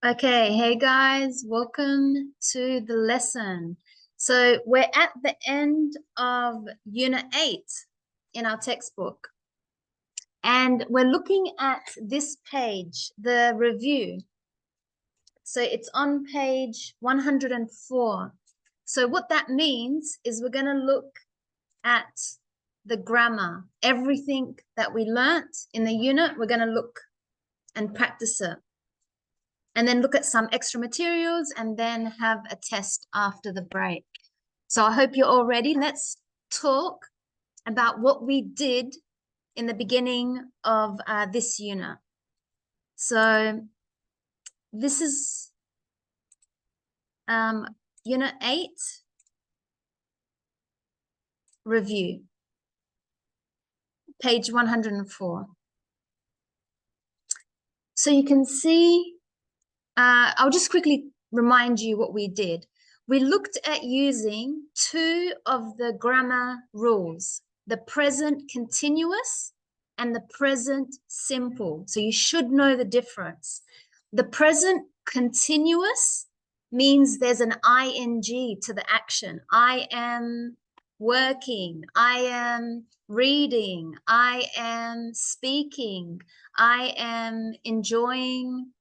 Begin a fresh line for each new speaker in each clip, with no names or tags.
Okay, hey guys, welcome to the lesson. So we're at the end of Unit 8 in our textbook, and we're looking at this page, the review. So it's on page 104. So what that means is we're going to look at the grammar. Everything that we learnt in the unit, we're going to look and practice it. And then look at some extra materials and then have a test after the break. So I hope you're all ready. Let's talk about what we did in the beginning of this unit. So this is Unit 8 review, page 104. So you can see, I'll just quickly remind you what we did. We looked at using two of the grammar rules, the present continuous and the present simple. So you should know the difference. The present continuous means there's an ing to the action. I am working, I am reading, I am speaking, I am enjoying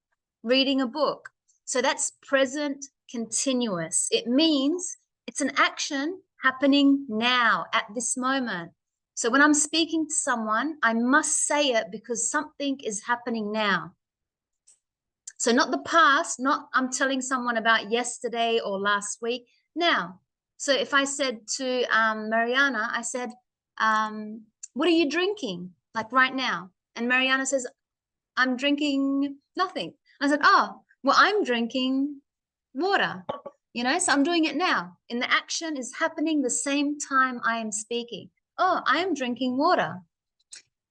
reading a book. So that's present continuous. It means it's an action happening now at this moment. So when I'm speaking to someone, I must say it because something is happening now. So not the past, not I'm telling someone about yesterday or last week, now. So if I said to Mariana, I said, what are you drinking? Like right now. And Mariana says, I'm drinking nothing. I said, oh, well, I'm drinking water, so I'm doing it now. And the action is happening the same time I am speaking. Oh, I am drinking water.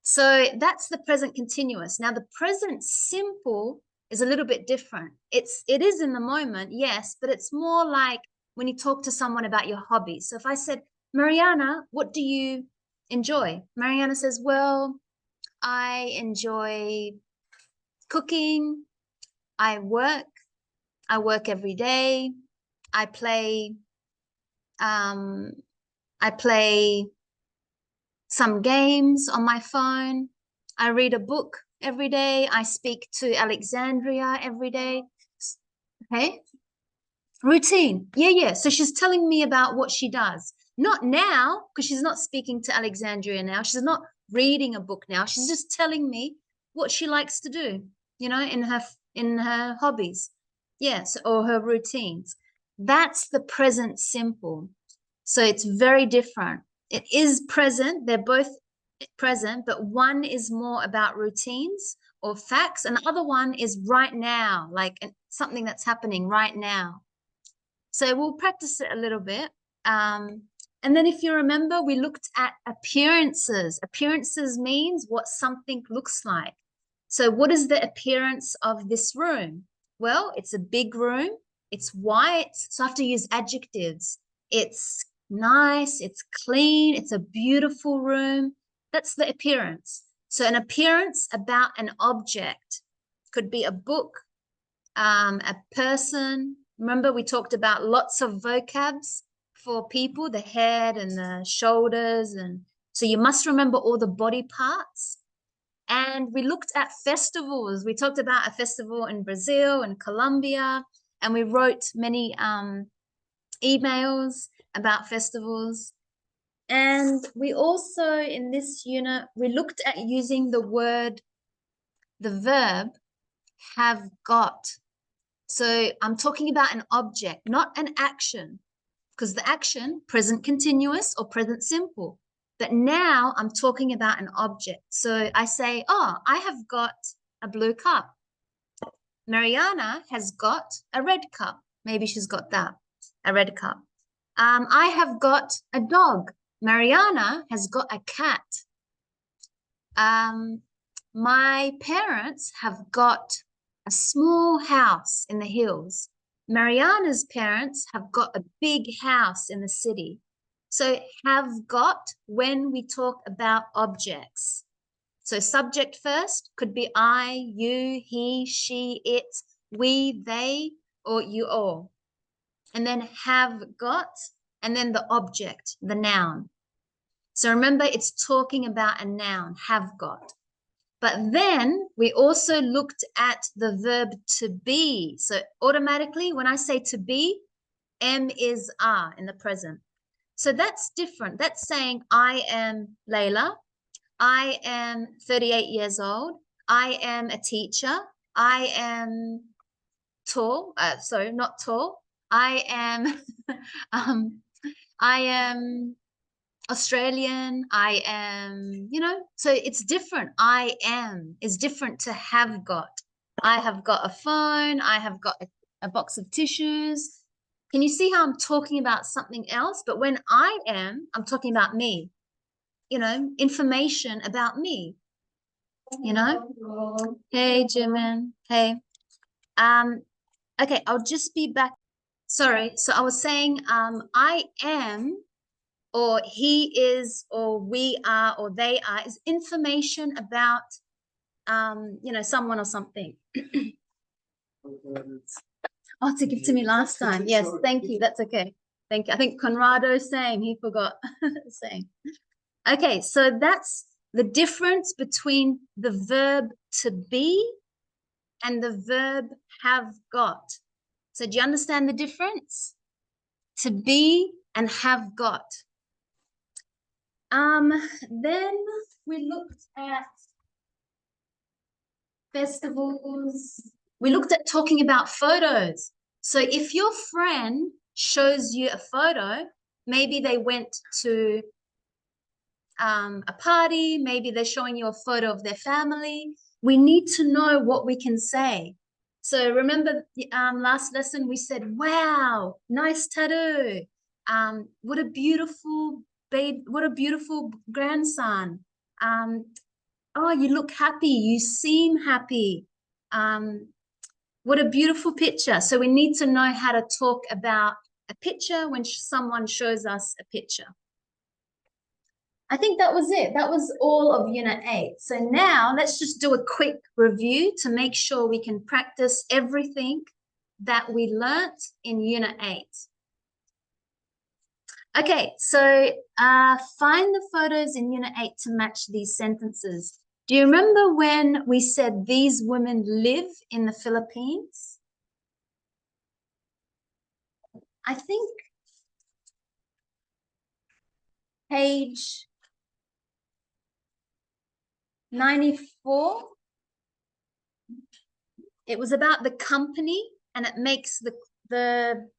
So that's the present continuous. Now, the present simple is a little bit different. It is in the moment, yes, but it's more like when you talk to someone about your hobbies. So if I said, Mariana, what do you enjoy? Mariana says, well, I enjoy cooking. I work every day. I play some games on my phone. I read a book every day. I speak to Alexandria every day. Okay. Routine. Yeah. So she's telling me about what she does. Not now, because she's not speaking to Alexandria now. She's not reading a book now. She's just telling me what she likes to do, in her hobbies. Yes, or her routines. That's the present simple. So it's very different. It is present. They're both present, but one is more about routines or facts, and the other one is right now, like something that's happening right now. So we'll practice it a little bit. And then if you remember, we looked at appearances. Appearances means what something looks like. So what is the appearance of this room? Well, it's a big room. It's white. So I have to use adjectives. It's nice. It's clean. It's a beautiful room. That's the appearance. So an appearance about an object could be a book, a person. Remember, we talked about lots of vocabs for people, the head and the shoulders. And so you must remember all the body parts. And we looked at festivals. We talked about a festival in Brazil and Colombia, and we wrote many emails about festivals. And we also, in this unit, we looked at using the verb, have got. So I'm talking about an object, not an action, because the action, present continuous or present simple. But now I'm talking about an object. So I say, oh, I have got a blue cup. Mariana has got a red cup. Maybe she's got that, a red cup. I have got a dog. Mariana has got a cat. My parents have got a small house in the hills. Mariana's parents have got a big house in the city. So have got when we talk about objects. So subject first could be I, you, he, she, it. we, they, or you all. And then have got, and then the object, the noun. So remember, it's talking about a noun, have got. But then we also looked at the verb to be. So automatically, when I say to be, am is are in the present. So that's different. That's saying I am Laila. I am 38 years old. I am a teacher. I am tall. Sorry, not tall. I am I am Australian. I am, so it's different. I am is different to have got. I have got a phone. I have got a box of tissues. Can you see how I'm talking about something else? But when I am, I'm talking about me, information about me, Hey, Jimin. Hey. Um, okay, I'll just be back. Sorry. So I was saying, I am, or he is, or we are, or they are, is information about, someone or something. Oh, to give to me last time. Yes, thank you. That's okay. Thank you. I think Conrado, same. He forgot. Same. Okay, so that's the difference between the verb to be and the verb have got. So do you understand the difference? To be and have got. Then we looked at festivals. We looked at talking about photos. So if your friend shows you a photo, maybe they went to a party, maybe they're showing you a photo of their family. We need to know what we can say. So remember last lesson we said, wow, nice tattoo. What a beautiful babe, what a beautiful grandson. Oh, you look happy, you seem happy. What a beautiful picture. So we need to know how to talk about a picture when someone shows us a picture. I think that was it. That was all of Unit 8. So now let's just do a quick review to make sure we can practice everything that we learnt in Unit 8. Okay, so find the photos in Unit 8 to match these sentences. Do you remember when we said these women live in the Philippines? I think page 94. It was about the company, and it makes the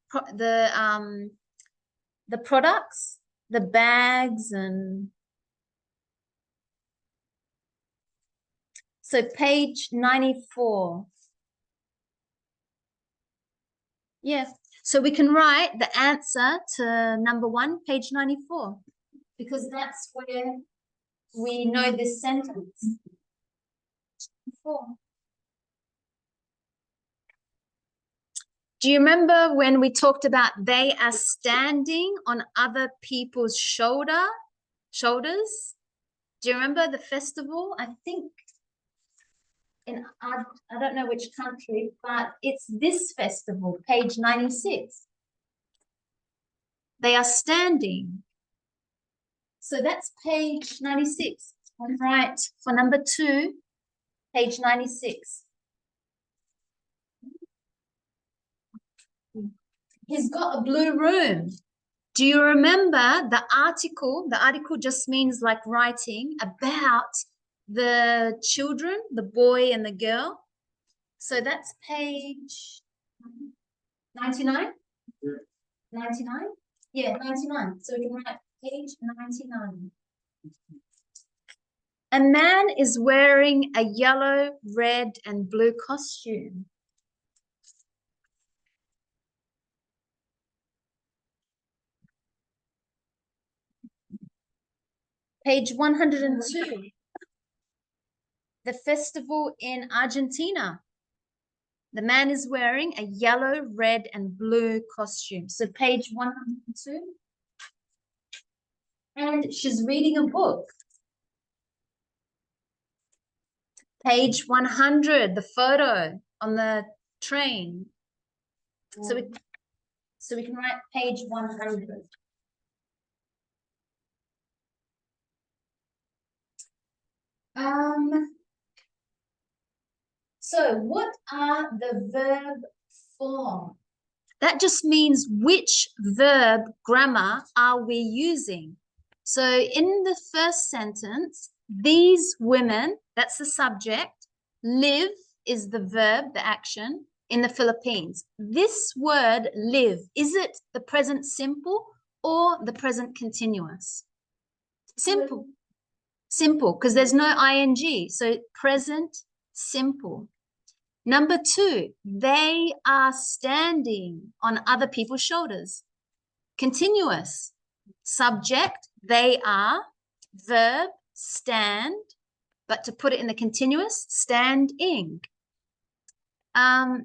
products, the bags, and so page 94. Yeah, so we can write the answer to number 1, page 94, because that's where we know this sentence. 4. Do you remember when we talked about they are standing on other people's shoulders? Do you remember the festival? I think I don't know which country, but it's this festival, page 96. They are standing. So that's page 96. All right, for number 2, page 96. He's got a blue room. Do you remember the article? The article just means like writing about the children, the boy and the girl. So that's page 99? 99? Yeah, 99. So we can write page 99. A man is wearing a yellow, red, and blue costume. Page 102. The festival in Argentina. The man is wearing a yellow, red, and blue costume. So page 102. And she's reading a book. Page 100, the photo on the train. So we can write page 100. So what are the verb forms? That just means which verb grammar are we using? So in the first sentence, these women, that's the subject, live is the verb, the action, in the Philippines. This word live, is it the present simple or the present continuous? Simple. Simple, because there's no ing. So present simple. Number 2, they are standing on other people's shoulders. Continuous. Subject, they are. Verb, stand. But to put it in the continuous, standing. No.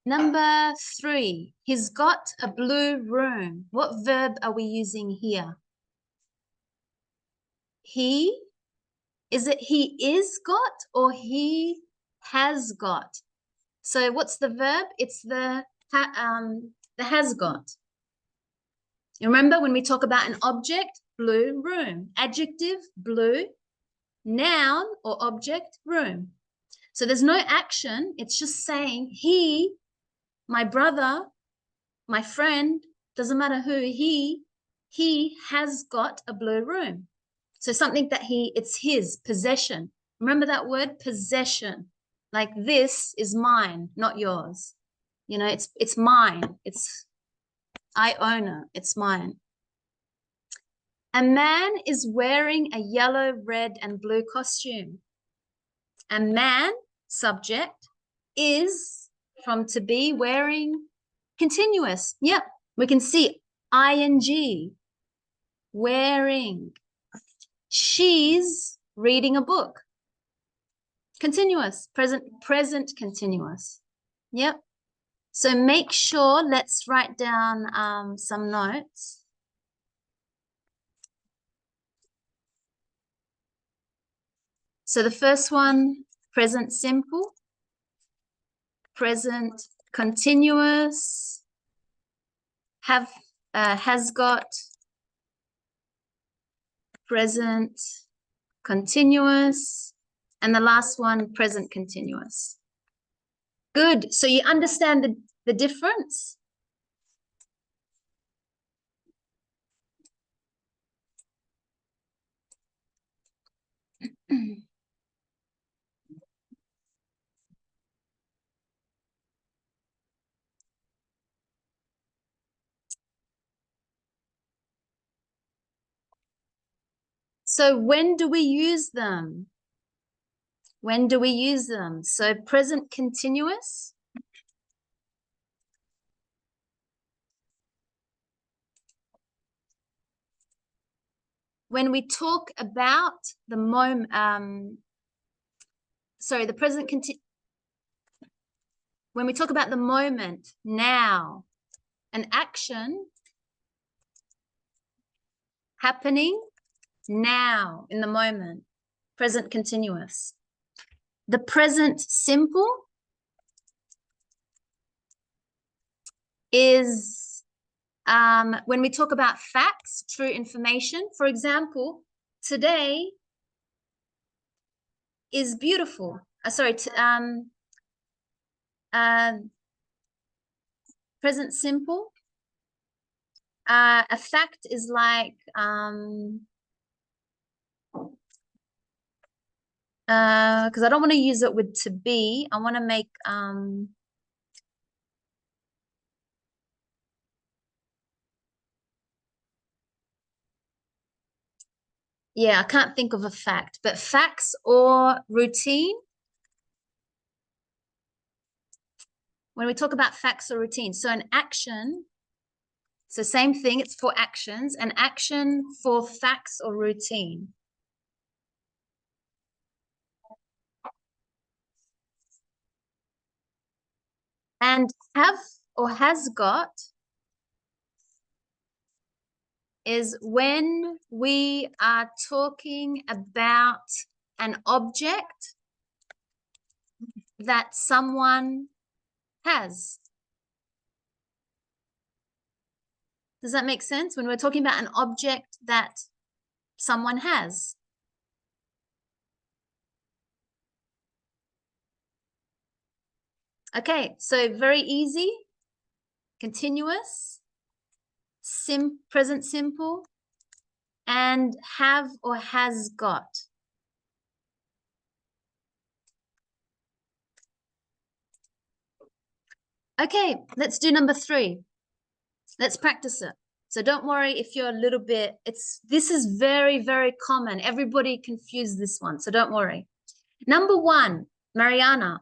Number 3, he's got a blue room. What verb are we using here? He, is it he is got or he has got? So what's the verb? It's the has got. You remember when we talk about an object, blue room, adjective, blue, noun or object, room. So there's no action. It's just saying he, my brother, my friend, doesn't matter who, he has got a blue room. So something that it's his possession. Remember that word, possession. Like this is mine, not yours. You know, it's mine. I own it. It's mine. A man is wearing a yellow, red, and blue costume. A man, subject, is from to be, wearing, continuous. Yep, we can see ing, wearing. She's reading a book. Continuous, present continuous. Yep. So make sure, let's write down some notes. So the first one, present simple, present continuous, has got, present continuous, and the last one, present continuous. Good. So you understand the difference? So when do we use them? When do we use them? So present continuous. When we talk about the moment, the present when we talk about the moment, now, an action happening now in the moment, present continuous. The present simple is when we talk about facts, true information. For example, today is beautiful. Present simple. A fact is like because I don't want to use it with to be. I want to make yeah, I can't think of a fact, but facts or routine. When we talk about facts or routine, so an action, so same thing, it's for actions, an action for facts or routine. And have or has got is when we are talking about an object that someone has. Does that make sense? When we're talking about an object that someone has. Okay, so very easy, continuous, present simple, and have or has got. Okay, let's do number 3. Let's practice it. So don't worry if you're a little bit, this is very, very common. Everybody confused this one, so don't worry. Number 1, Mariana.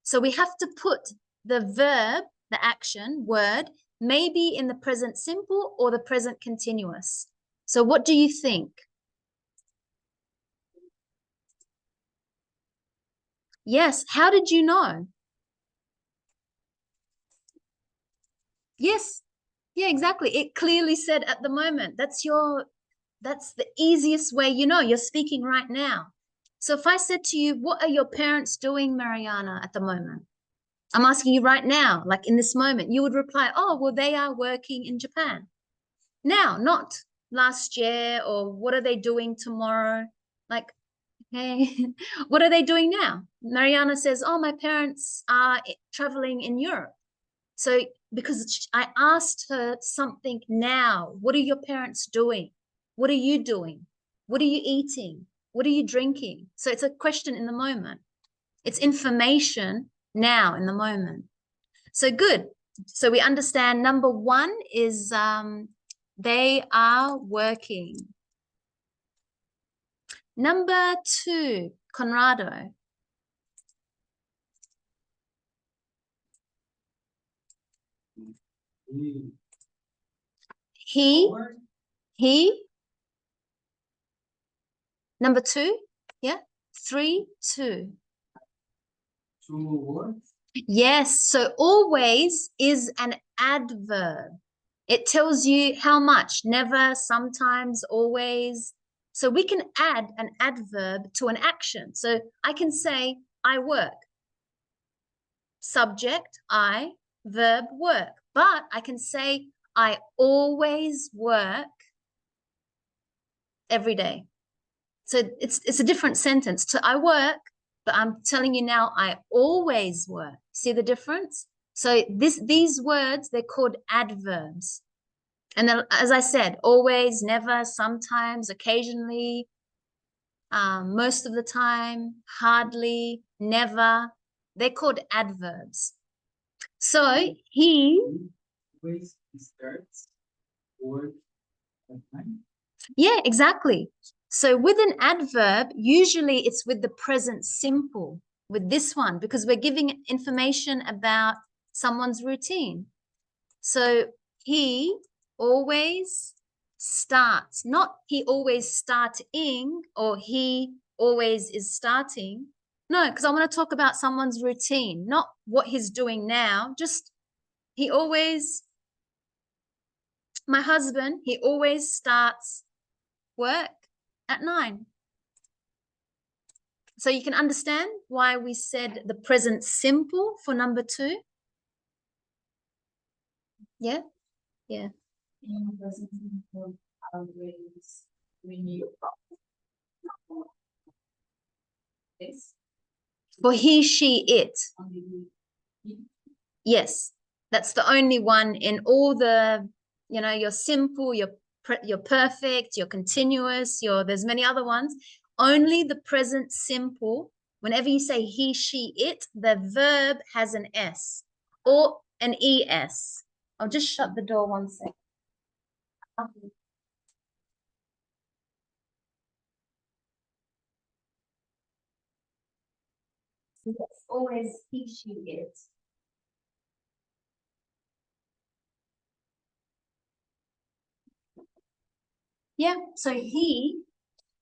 So we have to put the verb, the action, word, maybe in the present simple or the present continuous. So what do you think? Yes, how did you know? Yes, yeah, exactly. It clearly said at the moment. That's the easiest way you know. You're speaking right now. So if I said to you, what are your parents doing, Mariana, at the moment? I'm asking you right now, like in this moment, you would reply, oh, well, they are working in Japan. Now, not last year, or what are they doing tomorrow? Like, hey, what are they doing now? Mariana says, oh, my parents are traveling in Europe. So because I asked her something now, what are your parents doing? What are you doing? What are you eating? What are you drinking? So it's a question in the moment. It's information now in the moment. So good. So we understand number 1 is they are working. Number 2, Conrado. He. Number 2, yeah. 3, 2. Yes, so always is an adverb. It tells you how much, never, sometimes, always. So we can add an adverb to an action. So I can say, I work. Subject, I, verb, work. But I can say, I always work every day. So it's a different sentence to I work, but I'm telling you now, I always work. See the difference? So these words, they're called adverbs. And then, as I said, always, never, sometimes, occasionally, most of the time, hardly, never. They're called adverbs. So he always starts work at time. Yeah, exactly. So with an adverb, usually it's with the present simple, with this one, because we're giving information about someone's routine. So he always starts, not he always starting or he always is starting. No, because I want to talk about someone's routine, not what he's doing now, just he always, my husband, he always starts work at 9. So you can understand why we said the present simple for number 2. Yeah, yeah. Present simple always renew. Yes. For he, she, it. Yes, that's the only one in all the, your simple, your perfect, your continuous, there's many other ones. Only the present simple, whenever you say he, she, it, the verb has an S or an ES. I'll just shut the door 1 second. Okay. So it's always he, she, it. Yeah, so he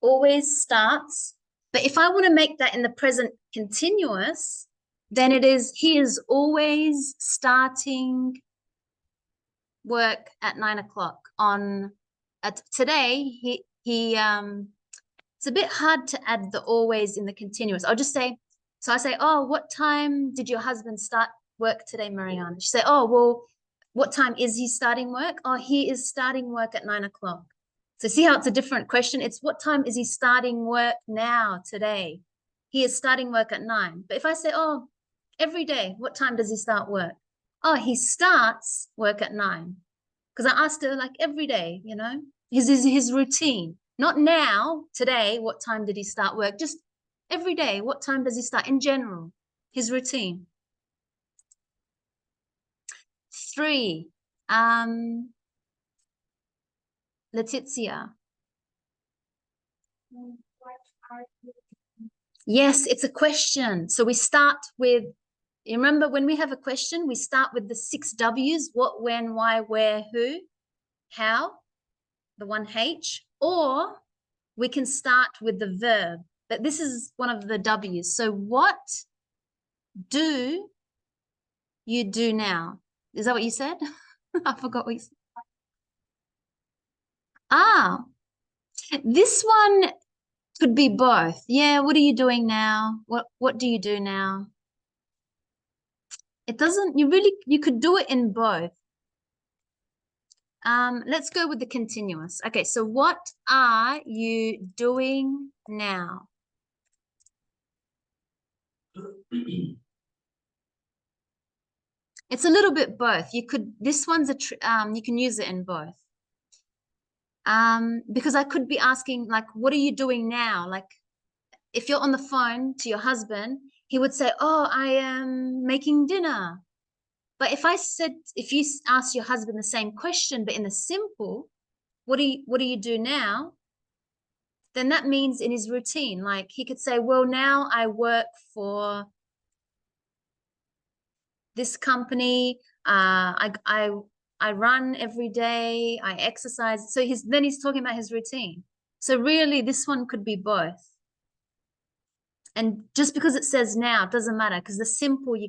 always starts. But if I want to make that in the present continuous, then it is he is always starting work at 9 o'clock on today he it's a bit hard to add the always in the continuous. I'll just say, so I say, oh, what time did your husband start work today, Mariana? She say, oh, well, what time is he starting work? Oh, he is starting work at 9 o'clock. So see how it's a different question? It's what time is he starting work now today? He is starting work at 9. But if I say, oh, every day, what time does he start work? Oh, he starts work at 9. Because I asked her like every day, his routine. Not now, today, what time did he start work? Just every day, what time does he start in general? His routine. 3. Letizia. Yes, it's a question. So we start with, you remember when we have a question, we start with the 6 W's: what, when, why, where, who, how, the 1H, or we can start with the verb. But this is one of the W's. So what do you do now? Is that what you said? I forgot what you said. Ah, this one could be both. Yeah, what are you doing now? What do you do now? It doesn't, you could do it in both. Let's go with the continuous. Okay, so what are you doing now? It's a little bit both. This one's you can use it in both. Because I could be asking, like, what are you doing now? Like, if you're on the phone to your husband, he would say, oh, I am making dinner. But if you ask your husband the same question, but in the simple, what do you do now? Then that means in his routine, like he could say, well, now I work for this company. I run every day. I exercise. So then he's talking about his routine. So really, this one could be both. And just because it says now, it doesn't matter, because the simple you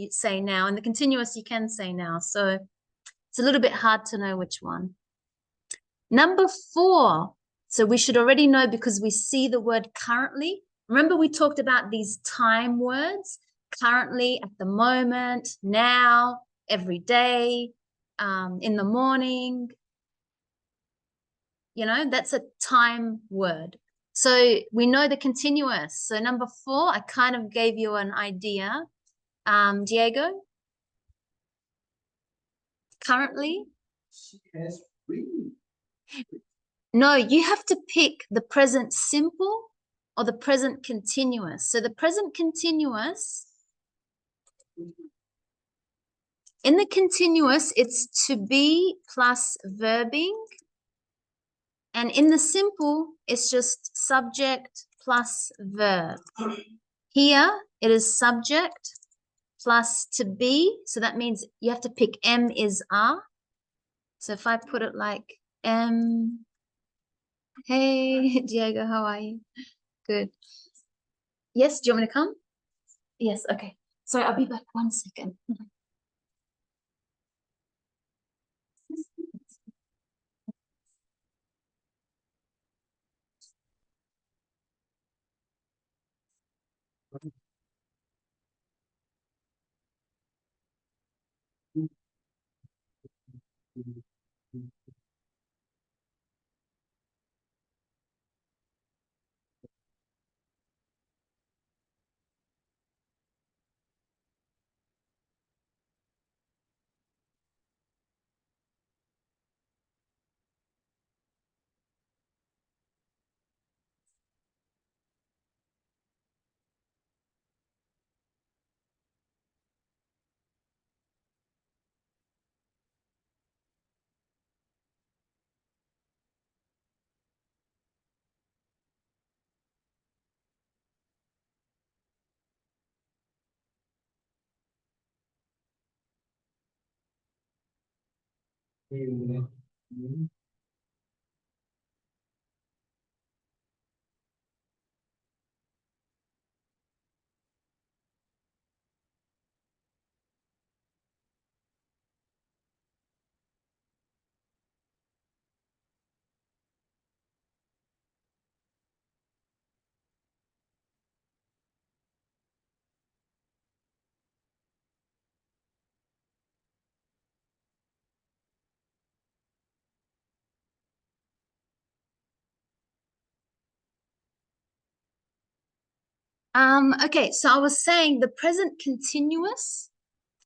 say now, and the continuous you can say now. So it's a little bit hard to know which one. Number 4. So we should already know because we see the word currently. Remember we talked about these time words: currently, at the moment, now, every day, in the morning. That's a time word. So we know the continuous. So number 4, I kind of gave you an idea. Diego? Currently?
Yes, really.
No, you have to pick the present simple or the present continuous. So the present continuous, in the continuous, it's to be plus verbing. And in the simple, it's just subject plus verb. Here, it is subject plus to be. So that means you have to pick M is are. So if I put it like M, hey, Diego, how are you? Good. Yes, do you want me to come? Yes, okay. Sorry, I'll be back 1 second. Okay, so I was saying the present continuous.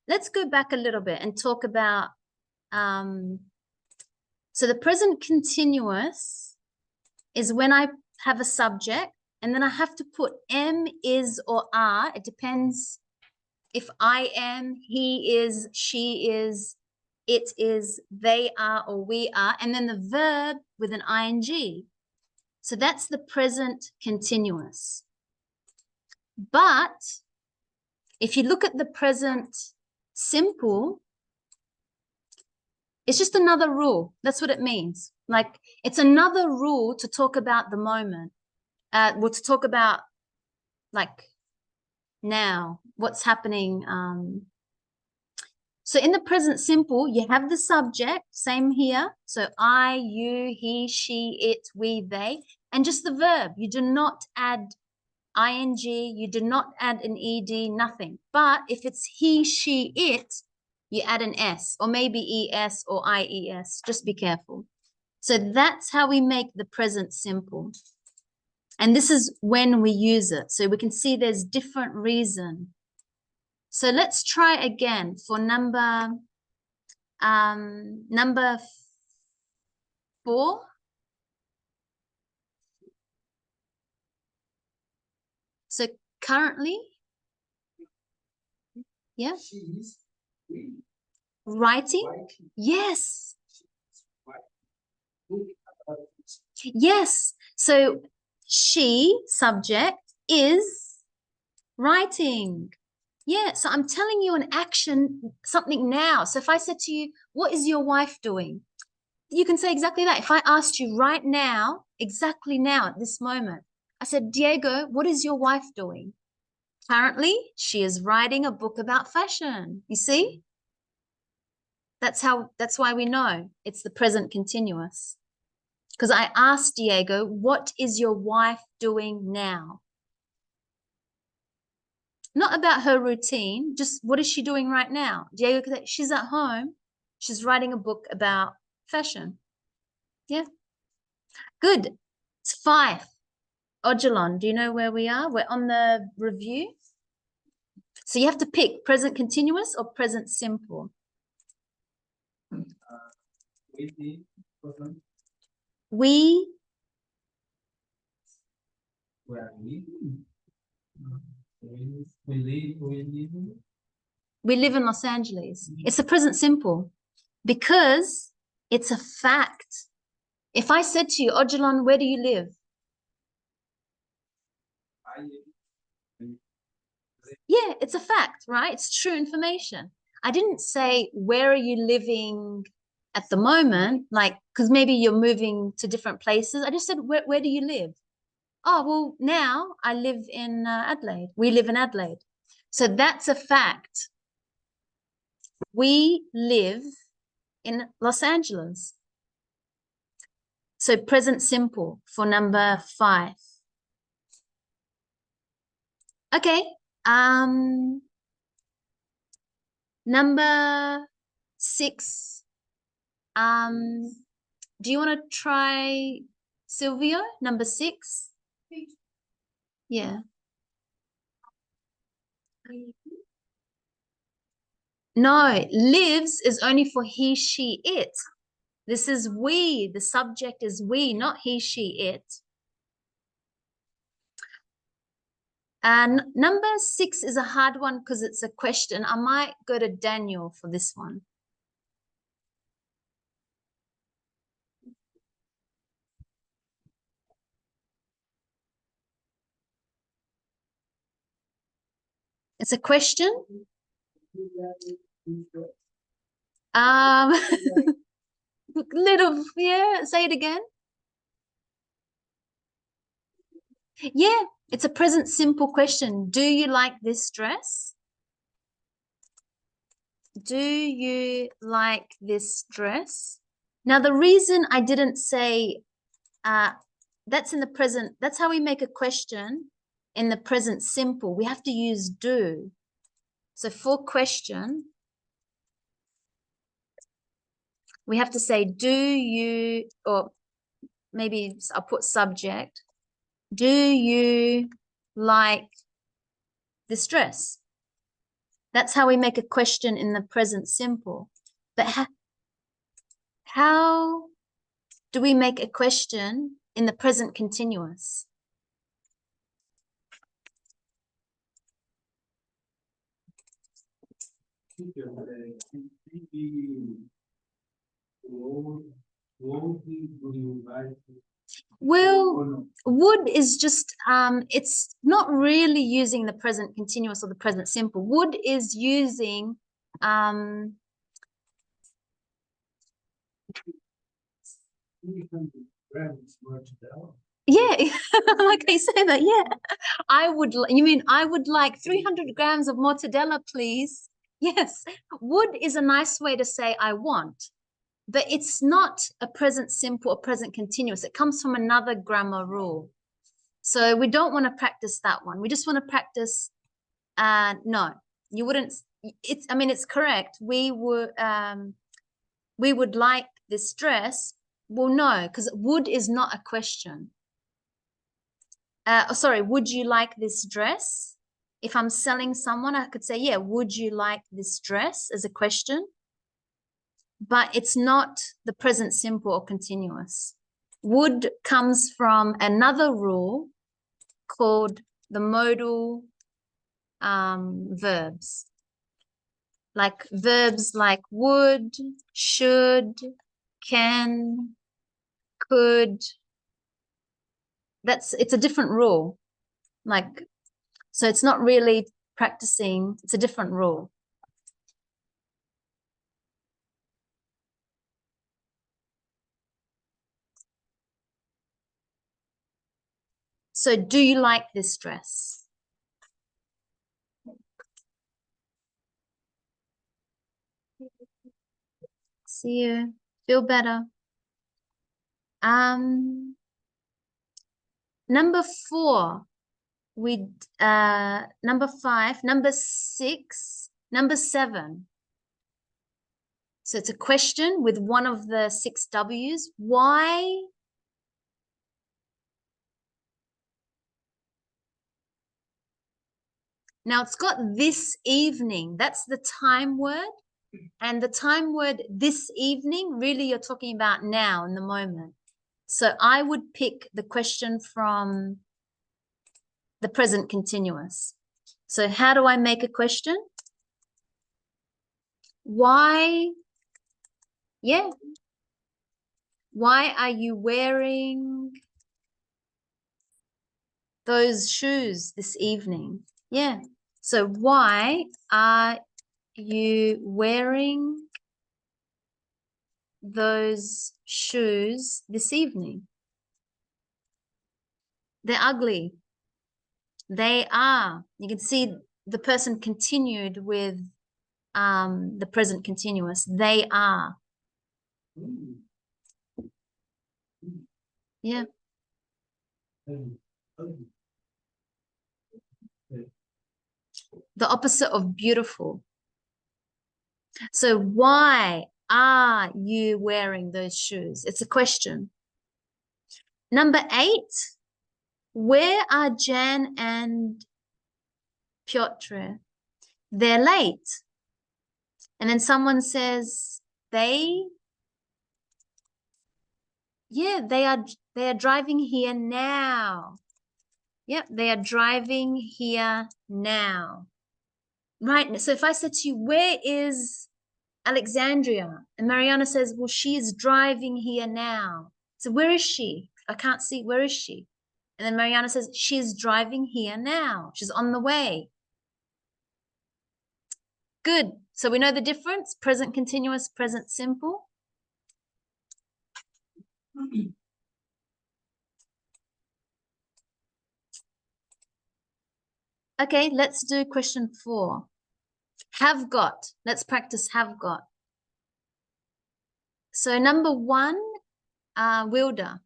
Let's go back a little bit and talk about so the present continuous is when I have a subject and then I have to put am, is, or are. It depends if I am, he is, she is, it is, they are, or we are, and then the verb with an ing. So that's the present continuous. But if you look at the present simple, it's just another rule. That's what it means. Like it's another rule to talk about the moment. Well, to talk about like now, what's happening. So in the present simple, you have the subject, same here. So I, you, he, she, it, we, they, and just the verb. You do not add ing, you do not add an ed, nothing. But if it's he, she, it, you add an s or maybe es or ies. Just be careful. So that's how we make the present simple. And this is when we use it. So we can see there's different reason. So let's try again for number 4. So currently, yeah,
She's reading.
writing. Yes.
Look at this.
Yes. So she, subject, is writing. Yeah. So I'm telling you an action, something now. So if I said to you, what is your wife doing? You can say exactly that. If I asked you right now, exactly now at this moment, I said, Diego, what is your wife doing? Currently, she is writing a book about fashion. You see? That's why we know it's the present continuous. Because I asked Diego, what is your wife doing now? Not about her routine, just what is she doing right now? Diego, she's at home. She's writing a book about fashion. Yeah. Good. It's 5. Odilon, do you know where we are? We're on the review. So you have to pick present continuous or present simple.
We need person
We
where we
live in Los Angeles. It's the present simple because it's a fact. If I said to you, Odilon, where do you live? Yeah, it's a fact, right? It's true information. I didn't say, where are you living at the moment? Like, because maybe you're moving to different places. I just said, where do you live? Oh, well, now I live in Adelaide. We live in Adelaide. So that's a fact. We live in Los Angeles. So present simple for number 5. Okay. Number 6. Do you want to try Silvio? Number 6. Yeah. No, lives is only for he, she, it. This is we. The subject is we, not he, she, it. And number 6 is a hard one because it's a question. I might go to Daniel for this one. It's a question. Little, yeah, say it again. Yeah, it's a present simple question. Do you like this dress? Do you like this dress? Now, the reason I didn't say that's in the present, that's how we make a question in the present simple. We have to use do. So for question, we have to say, do you, or maybe I'll put subject. Do you like this dress. That's how we make a question in the present simple. But how do we make a question in the present continuous? Well, would is just it's not really using the present continuous or the present simple. Would is using yeah, like I say that, yeah. You mean I would like 300 grams of mortadella, please? Yes. Would is a nice way to say I want, but it's not a present simple or present continuous. It comes from another grammar rule. So we don't want to practice that one. We just want to practice, no, you wouldn't, I mean, it's correct. We would like this dress. Well, no, because would is not a question. Sorry, would you like this dress? If I'm selling someone, I could say, yeah, would you like this dress as a question? But it's not the present simple or continuous. Would comes from another rule called the modal verbs. Like verbs like would, should, can, could. It's a different rule. Like, so it's not really practicing, it's a different rule. So do you like this dress? See you. Feel better. Number 4, number 5, number 6, number 7. So it's a question with one of the 6 W's. Why? Now it's got this evening. That's the time word. And the time word this evening, really you're talking about now in the moment. So I would pick the question from the present continuous. So how do I make a question? Why? Yeah. Why are you wearing those shoes this evening? Yeah. So why are you wearing those shoes this evening? They're ugly. They are. You can see the person continued with the present continuous. They are. Yeah. The opposite of beautiful. So why are you wearing those shoes? It's a question. Number 8, where are Jan and Piotr? They're late. And then someone says, yeah, they are driving here now. Yep, they are driving here now. Right, so if I said to you, where is Alexandria? And Mariana says, well, she is driving here now. So where is she? I can't see, where is she? And then Mariana says, she's driving here now. She's on the way. Good. So we know the difference, present continuous, present simple. Okay, let's do question 4. Have got. Let's practice have got. So number 1, Wilda.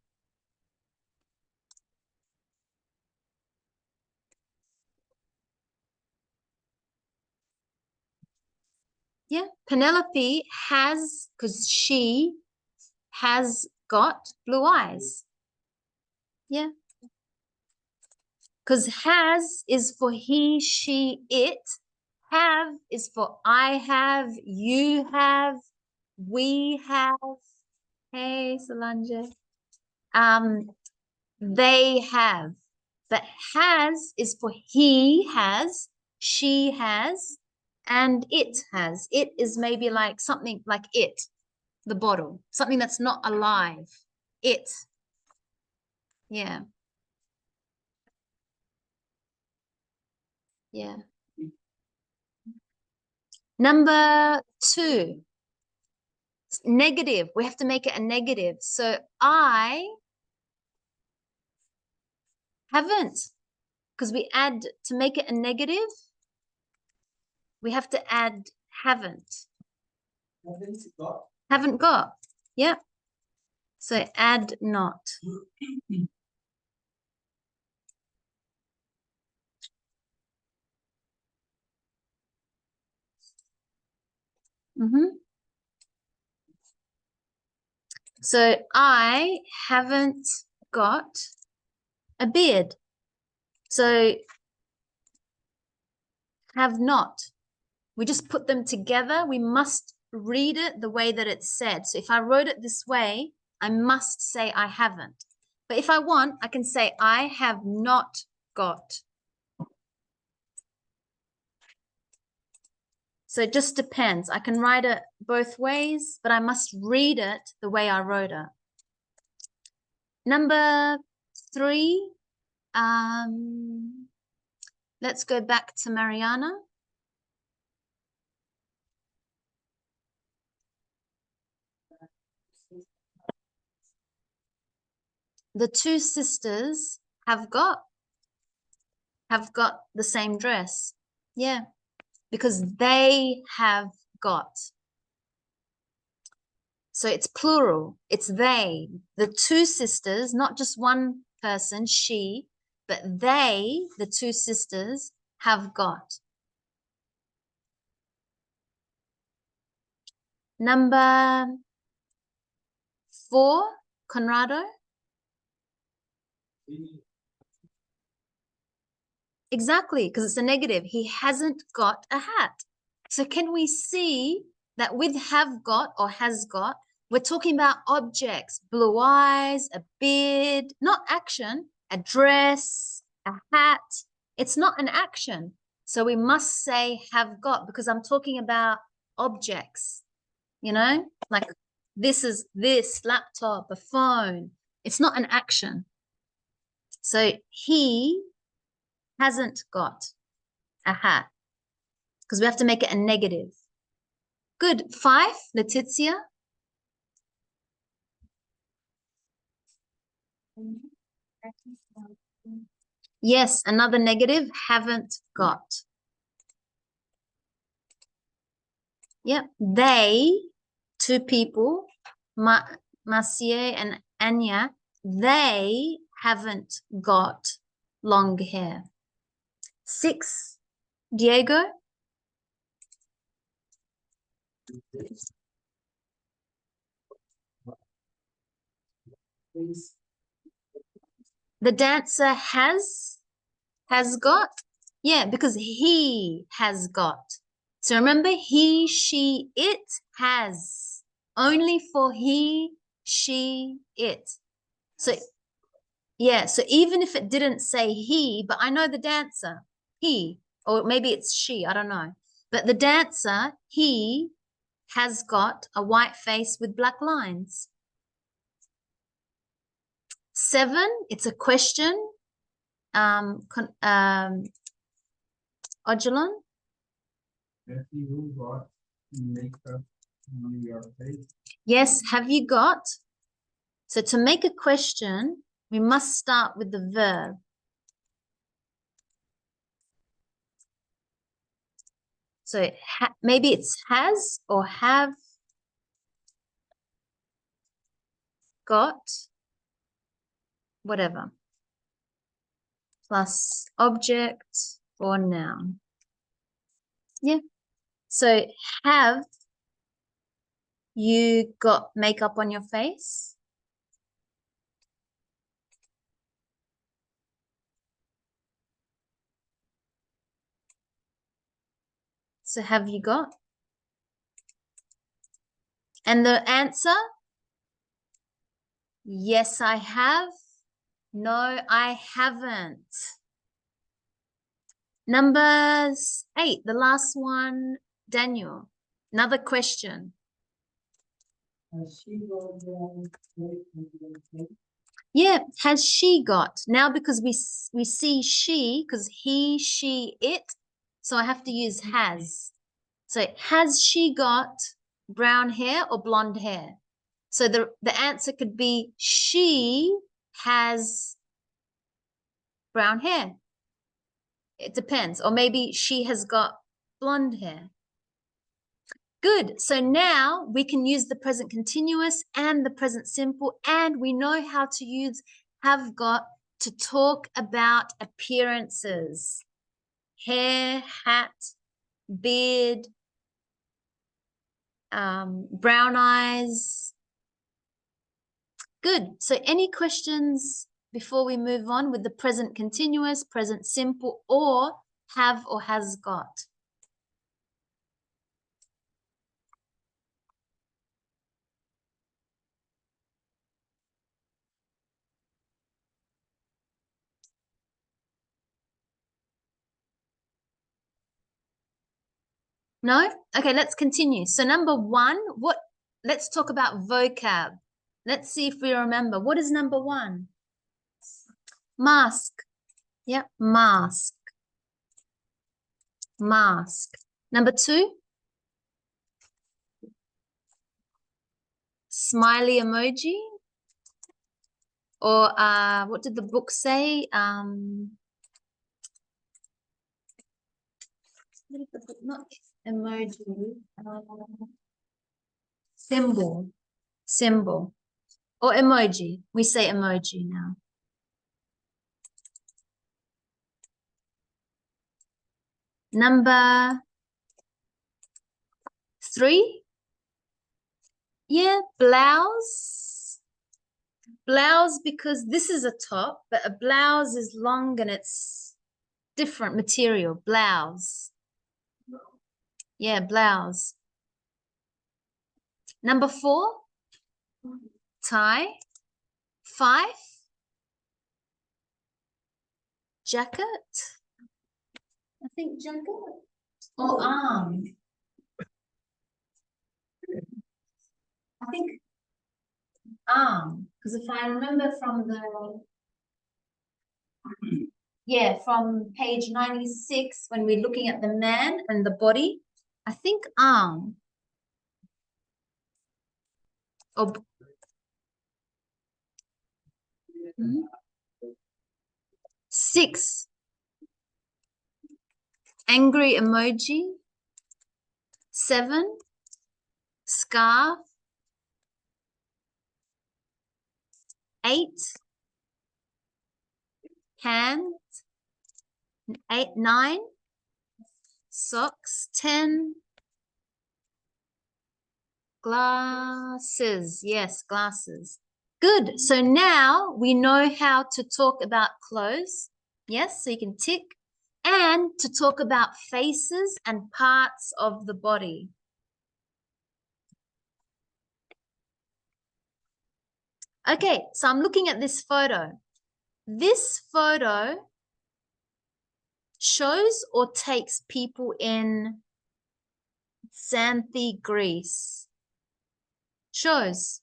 Yeah, Penelope has, because she has got blue eyes. Yeah. Because has is for he, she, it. Have is for I have, you have, we have. Hey, Solange. They have. But has is for he has, she has, and it has. It is maybe like something like it, the bottle, something that's not alive. It. Yeah. Yeah. Number 2, negative. We have to make it a negative. So I haven't, because we add, to make it a negative, we have to add haven't. Haven't got. Yep. So add not. So I haven't got a beard. So have not. We just put them together. We must read it the way that it's said. So if I wrote it this way, I must say I haven't. But if I want, I can say I have not got. So it just depends. I can write it both ways, but I must read it the way I wrote it. Number 3, let's go back to Mariana. The 2 sisters have got the same dress. Yeah, because they have got. So it's plural. It's they. The 2 sisters, not just one person, she, but they, the 2 sisters, have got. Number 4, Conrado. Exactly, because it's a negative. He hasn't got a hat. So can we see that with have got or has got, we're talking about objects, blue eyes, a beard, not action, a dress, a hat. It's not an action. So we must say have got because I'm talking about objects, you know, like this is this laptop, a phone. It's not an action. So he hasn't got a hat because we have to make it a negative. Good. 5, Letizia. Yes, another negative, haven't got. Yep. They, 2 people, Marcier and Anya, they haven't got long hair. 6, Diego. The dancer has got. Yeah, because he has got. So remember, he, she, it has. Only for he, she, it. So yeah, so even if it didn't say he, but I know the dancer, he, or maybe it's she, I don't know. But the dancer, he has got a white face with black lines. 7, it's a question. Odilon?
Have you got makeup on your face?
Yes, have you got? So to make a question, we must start with the verb. So maybe it's has or have got, whatever, plus object or noun. Yeah. So have you got makeup on your face? So have you got? And the answer? Yes, I have. No, I haven't. Number 8, the last one, Daniel. Another question. Yeah, has she got? Now because we see she, because he, she, it, so I have to use has. So has she got brown hair or blonde hair? So the answer could be she has brown hair. It depends. Or maybe she has got blonde hair. Good. So now we can use the present continuous and the present simple, and we know how to use have got to talk about appearances. Hair, hat, beard, brown eyes. Good. So any questions before we move on with the present continuous, present simple, or have or has got? No? Okay, let's continue. So number 1, let's talk about vocab. Let's see if we remember. What is number 1? Mask. Yep, mask. Mask. Number 2? Smiley emoji. Or what did the book say? What did the book, not emoji. Symbol. Symbol. Or emoji. We say emoji now. Number 3? Yeah, blouse. Blouse, because this is a top, but a blouse is long and it's different material. Blouse. Yeah, blouse. Number 4, tie. 5, jacket. I think jacket. Or arm. I think arm. Because if I remember from from page 96, when we're looking at the man and the body, I think arm. Or 6, angry emoji. 7, scarf. 8, hand. 9, socks. 10, glasses. Yes, glasses. Good. So now we know how to talk about clothes. Yes, so you can tick. And to talk about faces and parts of the body. Okay, so I'm looking at this photo. This photo shows or takes people in Xanthi, Greece. Shows.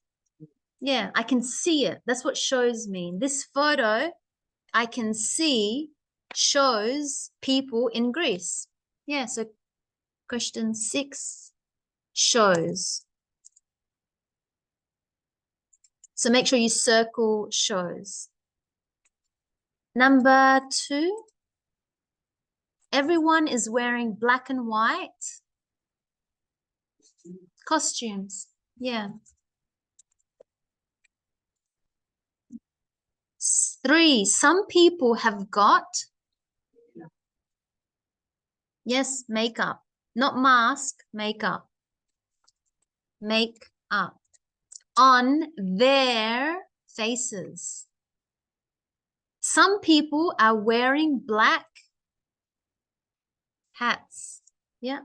Yeah, I can see it. That's what shows mean. This photo, I can see, shows people in Greece. Yeah, so question 6, shows. So make sure you circle shows. Number 2, everyone is wearing black and white. Costumes. Yeah. 3, some people have got, yes, makeup. Not mask, makeup. Make up on their faces. Some people are wearing black hats. Yeah.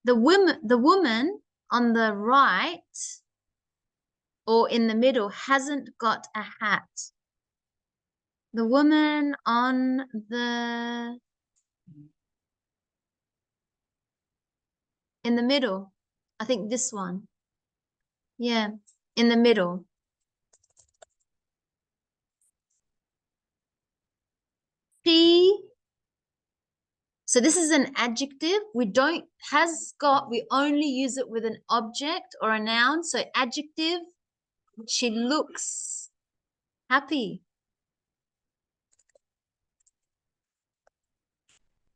The woman on the right or in the middle hasn't got a hat. The woman on in the middle, I think this one. Yeah, in the middle. So this is an adjective. We only use it with an object or a noun. So adjective, she looks happy.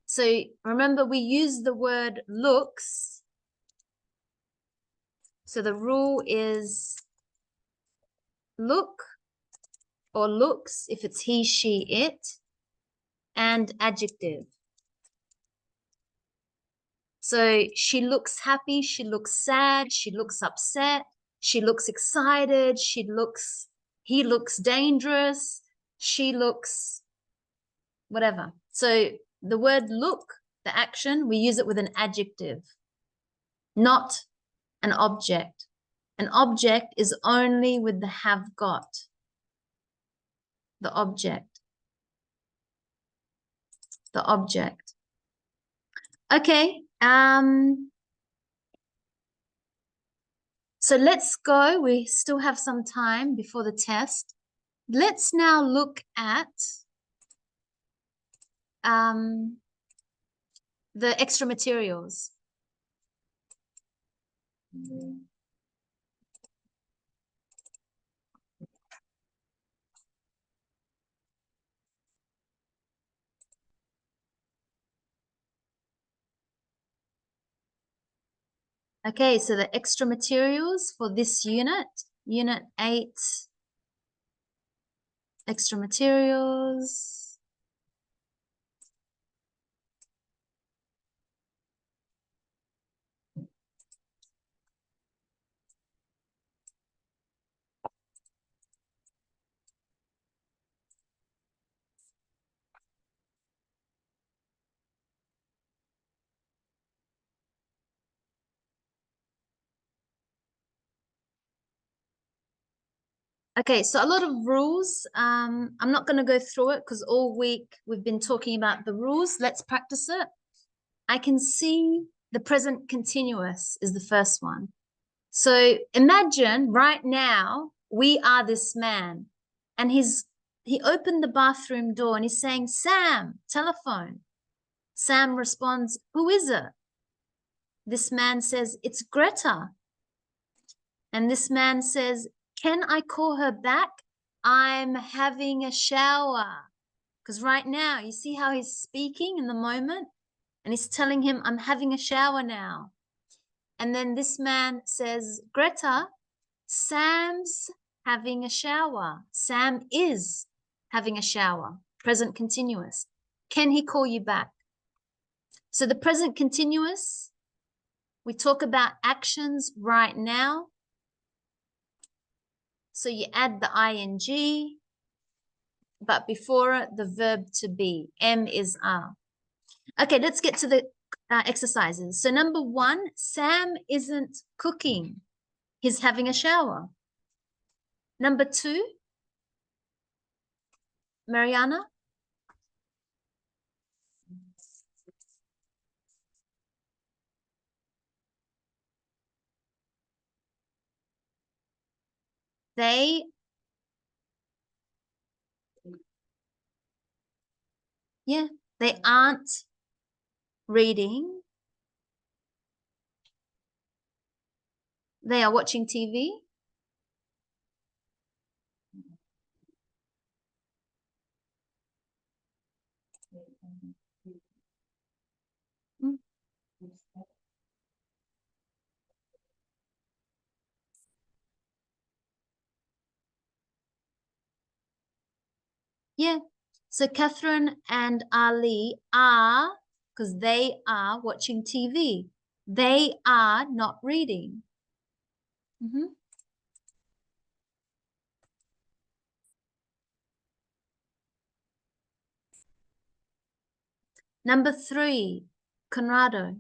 So remember, we use the word looks. So the rule is look or looks if it's he, she, it, and adjective. So she looks happy, she looks sad, she looks upset, she looks excited, he looks dangerous, she looks whatever. So the word look, the action, we use it with an adjective, not an object. An object is only with the have got. The object. The object. Okay. So let's go. We still have some time before the test. Let's now look at the extra materials. Okay, so the extra materials for this unit, Unit 8, extra materials. Okay, so a lot of rules. I'm not going to go through it because all week we've been talking about the rules. Let's practice it. I can see the present continuous is the first one. So imagine right now we are this man and he opened the bathroom door and he's saying, Sam, telephone. Sam responds, who is it? This man says, it's Greta. And this man says, can I call her back? I'm having a shower. Because right now, you see how he's speaking in the moment? And he's telling him, I'm having a shower now. And then this man says, Greta, Sam's having a shower. Sam is having a shower. Present continuous. Can he call you back? So the present continuous, we talk about actions right now. So you add the ing, but before it, the verb to be. M is are. Okay, let's get to the exercises. So number 1, Sam isn't cooking. He's having a shower. Number 2, Mariana. They aren't reading. They are watching TV. Yeah. So Catherine and Ali are, because they are watching TV. They are not reading. Number 3, Conrado.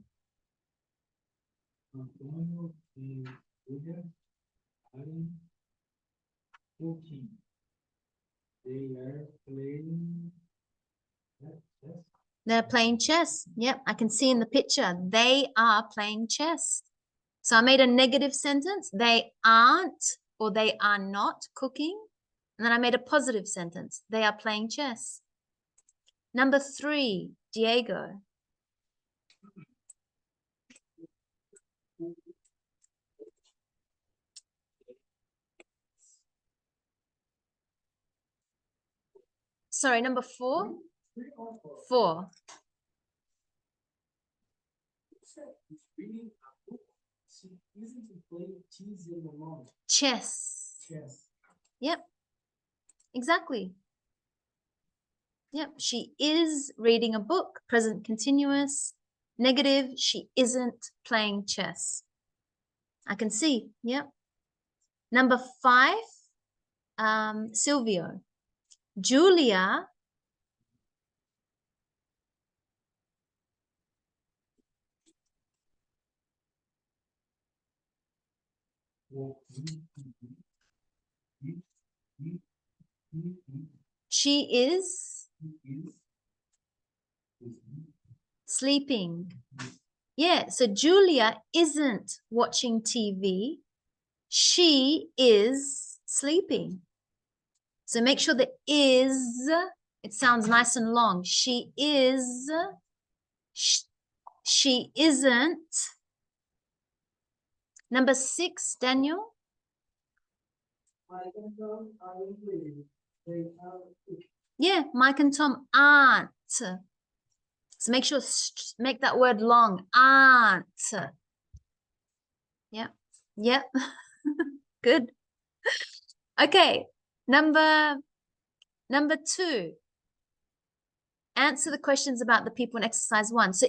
Antonio y Julia are cooking. They are playing chess.
They're playing chess. Yep, I can see in the picture. They are playing chess. So I made a negative sentence. They aren't or they are not cooking. And then I made a positive sentence. They are playing chess. Number 3, Diego. Sorry, number 4? 4.
Reading a book. She isn't playing chess alone.
Chess.
Chess.
Yep, exactly. Yep, she is reading a book, present continuous. Negative, she isn't playing chess. I can see, yep. Number 5, Silvio. Julia she is sleeping. Yeah, so Julia isn't watching TV. She is sleeping. So make sure the is, it sounds nice and long. She is, she isn't. Number 6, Daniel. Yeah, Mike and Tom aren't. So make sure, make that word long, aren't. Yep, yep, good. Okay, number 2. Answer the questions about the people in exercise 1. So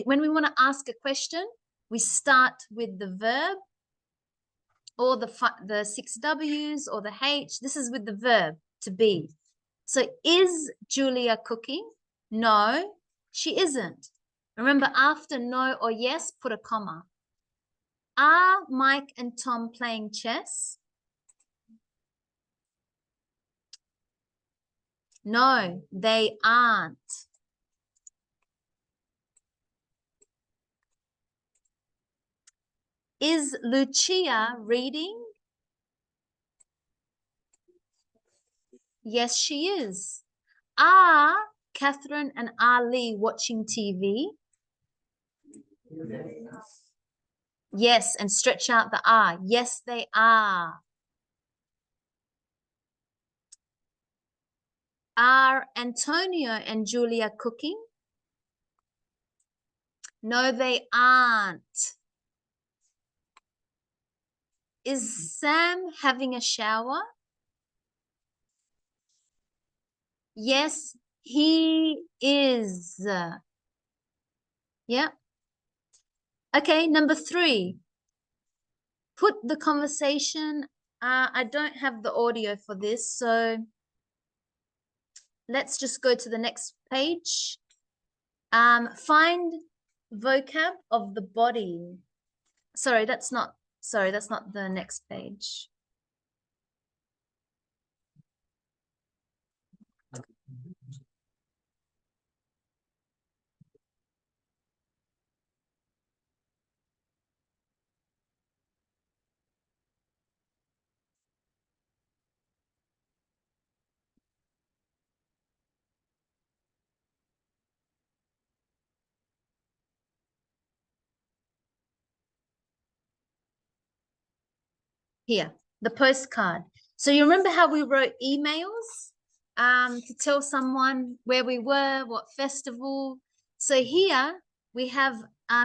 when we want to ask a question, we start with the verb or the 6 W's or the H. This is with the verb to be. So is Julia cooking? No, she isn't. Remember, after no or yes, put a comma. Are Mike and Tom playing chess? No, they aren't. Is Lucia reading? Yes, she is. Are Catherine and Ali watching TV? Yes, and stretch out the R. Yes, they are. Are Antonio and Julia cooking? No, they aren't. Is Sam having a shower? Yes, he is. Yeah. Okay, number 3. Put the conversation. I don't have the audio for this, so let's just go to the next page. Find vocab of the body. Sorry, that's not the next page. Here, the postcard. So you remember how we wrote emails to tell someone where we were, what festival. So here we have,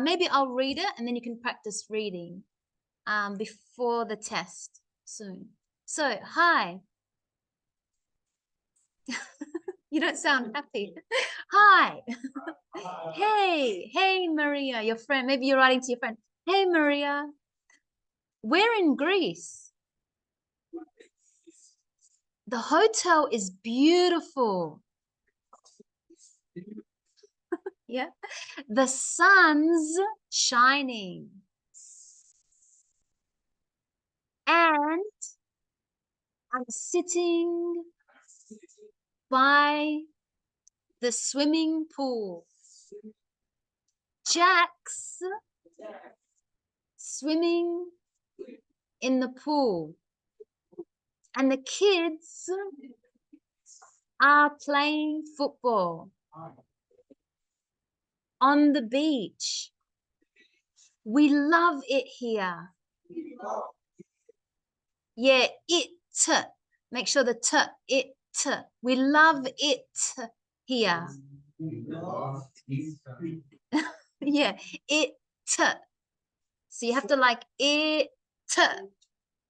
maybe I'll read it and then you can practice reading before the test soon. So, hi. You don't sound happy. Hi. Hey, Maria, your friend. Maybe you're writing to your friend. Hey, Maria. We're in Greece. The hotel is beautiful. Yeah. The sun's shining. And I'm sitting by the swimming pool. Jack's swimming in the pool. And the kids are playing football on the beach. We love it here. Yeah, it. Make sure the it. We love it here. Yeah, it. So you have to like it. It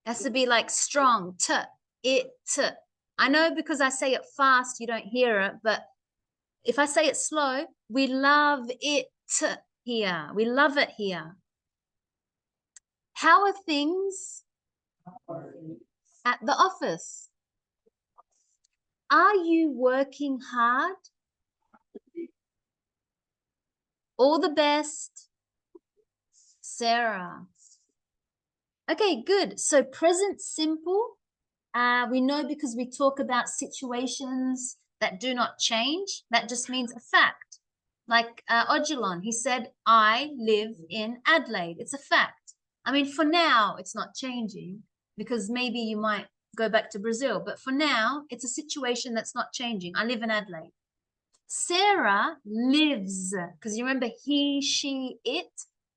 has to be like strong. It. I know because I say it fast, you don't hear it, but if I say it slow, we love it here. We love it here. How are things at the office? Are you working hard? All the best, Sarah. Okay, good. So present simple. We know because we talk about situations that do not change. That just means a fact. Like Odilon, he said, I live in Adelaide. It's a fact. I mean, for now, it's not changing because maybe you might go back to Brazil. But for now, it's a situation that's not changing. I live in Adelaide. Sarah lives, because you remember he, she, it.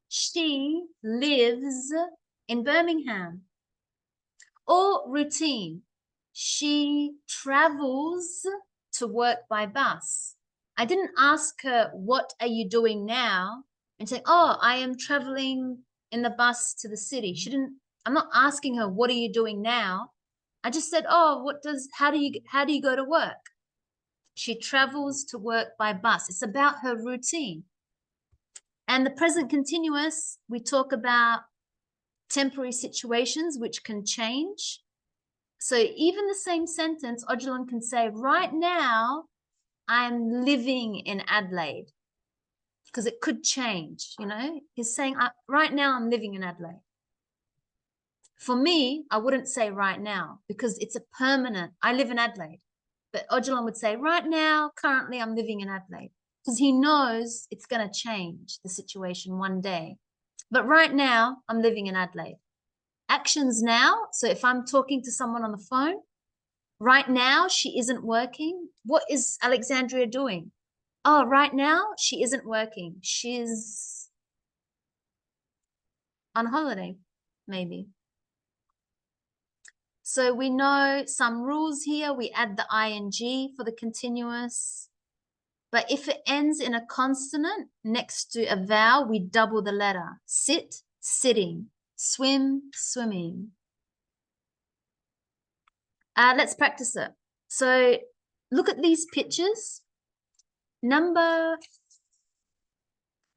She lives in Birmingham. Or routine. She travels to work by bus. I didn't ask her, what are you doing now? And say, oh, I am traveling in the bus to the city. She didn't, I'm not asking her, what are you doing now? I just said, oh, how do you go to work? She travels to work by bus. It's about her routine. And the present continuous, we talk about temporary situations which can change. So even the same sentence, Odilon can say, right now, I'm living in Adelaide. Because it could change, you know. He's saying, right now, I'm living in Adelaide. For me, I wouldn't say right now because it's a permanent, I live in Adelaide. But Odilon would say, right now, currently, I'm living in Adelaide. Because he knows it's going to change the situation one day. But right now, I'm living in Adelaide. Actions now. So if I'm talking to someone on the phone, right now, she isn't working. What is Alexandria doing? Oh, right now, she isn't working. She's on holiday, maybe. So we know some rules here. We add the ing for the continuous. But if it ends in a consonant next to a vowel, we double the letter. Sit, sitting. Swim, swimming. Let's practice it. So look at these pictures. Number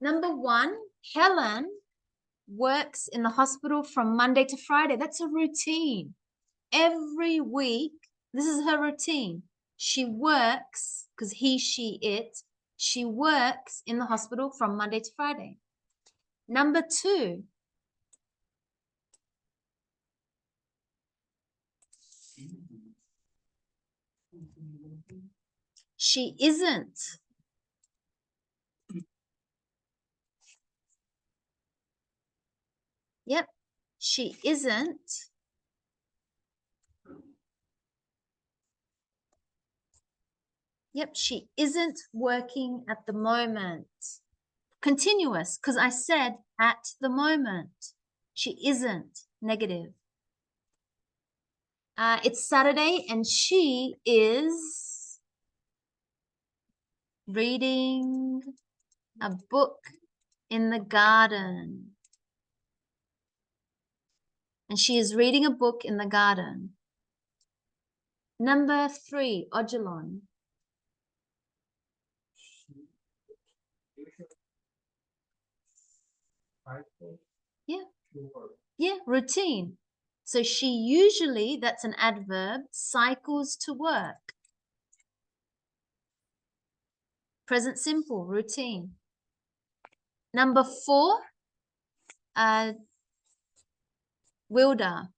one, Helen works in the hospital from Monday to Friday. That's a routine. Every week, this is her routine. She works, because he, she, it, she works in the hospital from Monday to Friday. Number two, she isn't. Yep, she isn't. Yep, she isn't working at the moment. Continuous, because I said at the moment. She isn't, negative. It's Saturday and she is reading a book in the garden. And she is reading a book in the garden. Number three, Odilon. Yeah. Yeah, routine. So she usually, that's an adverb, cycles to work. Present simple, routine. Number 4, Wilda.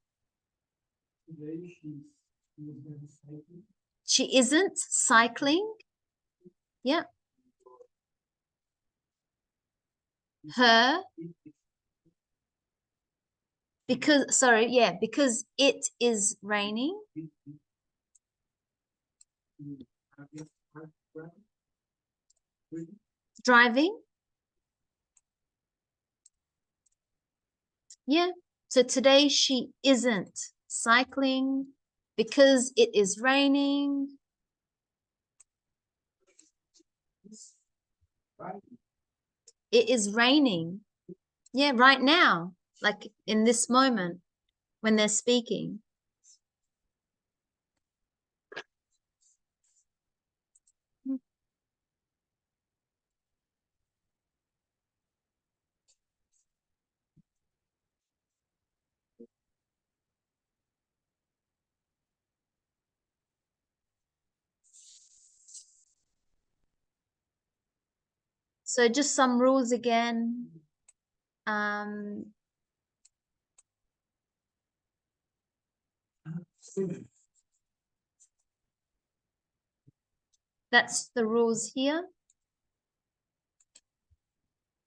Today she isn't cycling.
She isn't cycling. Yeah. Her. Because, sorry, yeah, because it is raining. Driving. Yeah. So today she isn't cycling because it is raining. It is raining. Yeah, right now, like in this moment when they're speaking. So just some rules again. That's the rules here.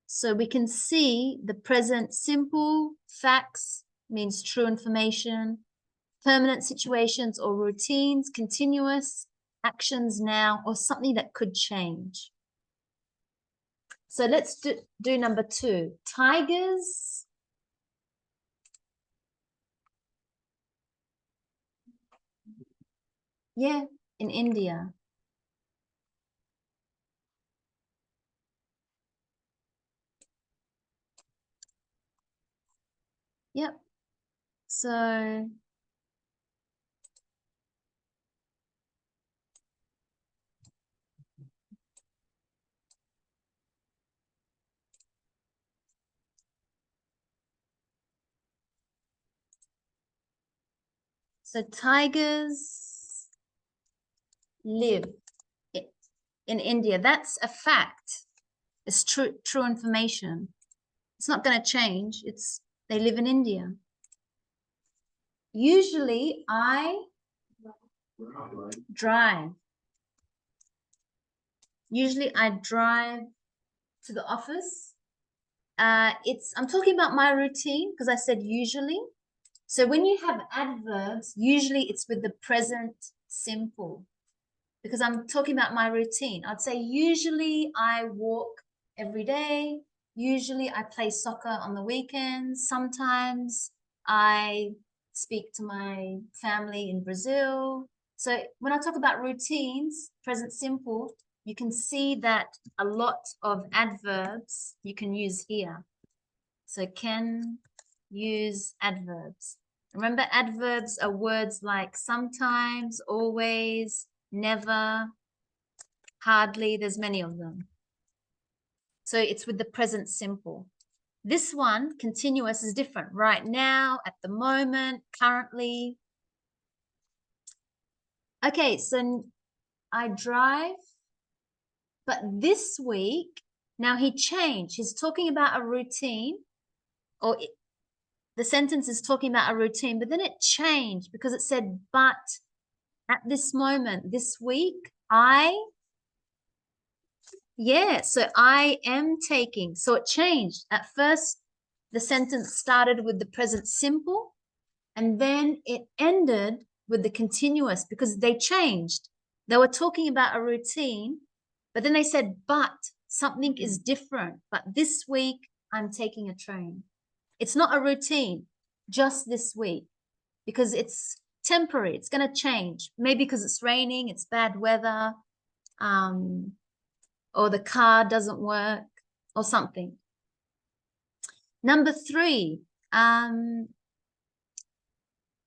So we can see the present simple, facts means true information, permanent situations or routines, continuous, actions now, or something that could change. So let's do number 2. Tigers. Yeah, in India. Yep. So tigers live in India. That's a fact. It's true information. It's not going to change. They live in India. Usually I drive. Usually I drive to the office. I'm talking about my routine because I said usually. So when you have adverbs, usually it's with the present simple because I'm talking about my routine. I'd say usually I walk every day. Usually I play soccer on the weekends. Sometimes I speak to my family in Brazil. So when I talk about routines, present simple, you can see that a lot of adverbs you can use here. So can use adverbs. Remember, adverbs are words like sometimes, always, never, hardly. There's many of them. So it's with the present simple. This one, continuous, is different. Right now, at the moment, currently. Okay, so I drive. But this week, now he changed. He's talking about a routine, or the sentence is talking about a routine, but then it changed because it said, but at this moment, this week, so I am taking. So it changed. At first, the sentence started with the present simple, and then it ended with the continuous because they changed. They were talking about a routine, but then they said, but something is different. But this week, I'm taking a train. It's not a routine, just this week, because it's temporary. It's going to change. Maybe because it's raining, it's bad weather, or the car doesn't work or something. Number 3,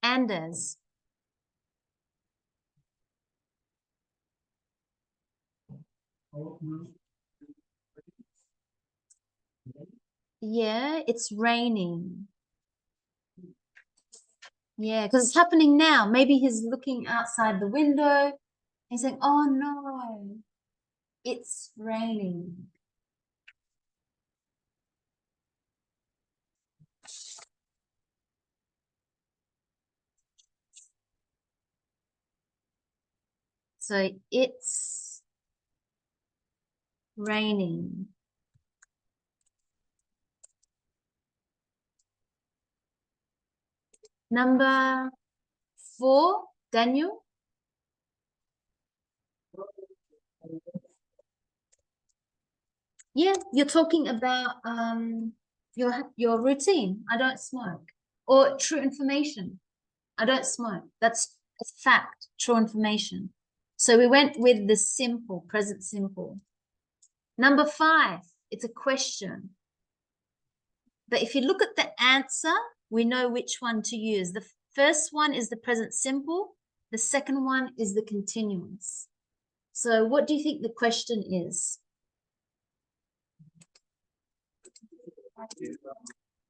Anders. Yeah, it's raining. Yeah, because it's happening now. Maybe he's looking outside the window. He's saying, oh no, it's raining. So it's raining. Number 4, Daniel. Yeah, you're talking about your routine. I don't smoke. Or true information. I don't smoke. That's a fact, true information. So we went with the simple, present simple. Number 5, it's a question. But if you look at the answer, we know which one to use. The first one is the present simple. The second one is the continuous. So what do you think the question is?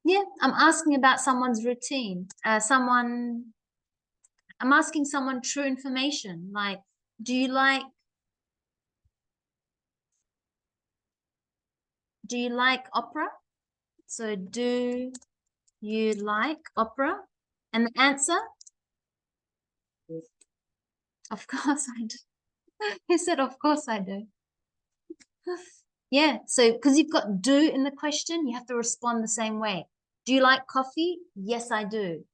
Yeah, I'm asking about someone's routine. I'm asking someone true information. Like, do you like opera? So do you like opera? And the answer? Of course I do. He said, of course I do. Yeah, so because you've got do in the question, you have to respond the same way. Do you like coffee? Yes, I do.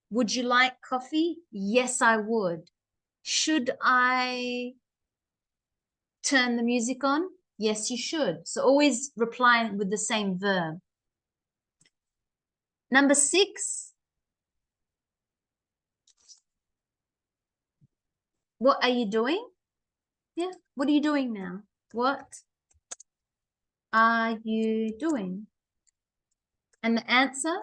Would you like coffee? Yes, I would. Should I turn the music on? Yes, you should. So always reply with the same verb. Number 6. What are you doing? Yeah, what are you doing now? What are you doing? And the answer?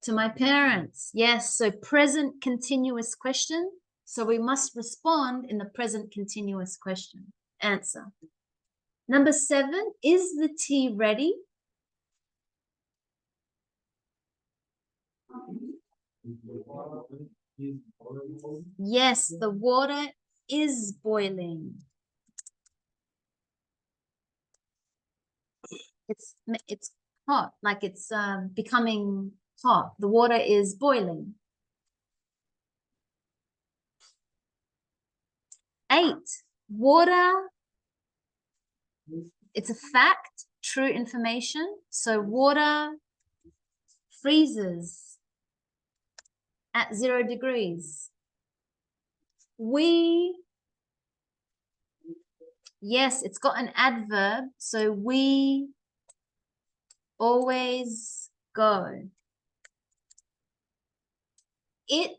To my parents. Yes, so present continuous question. So we must respond in the present continuous question. Answer. Number 7, is the tea ready? Yes, the water is boiling. It's hot, like it's becoming hot. The water is boiling. 8, water, it's a fact, true information. So water freezes at 0 degrees. Yes, it's got an adverb. So we always go. It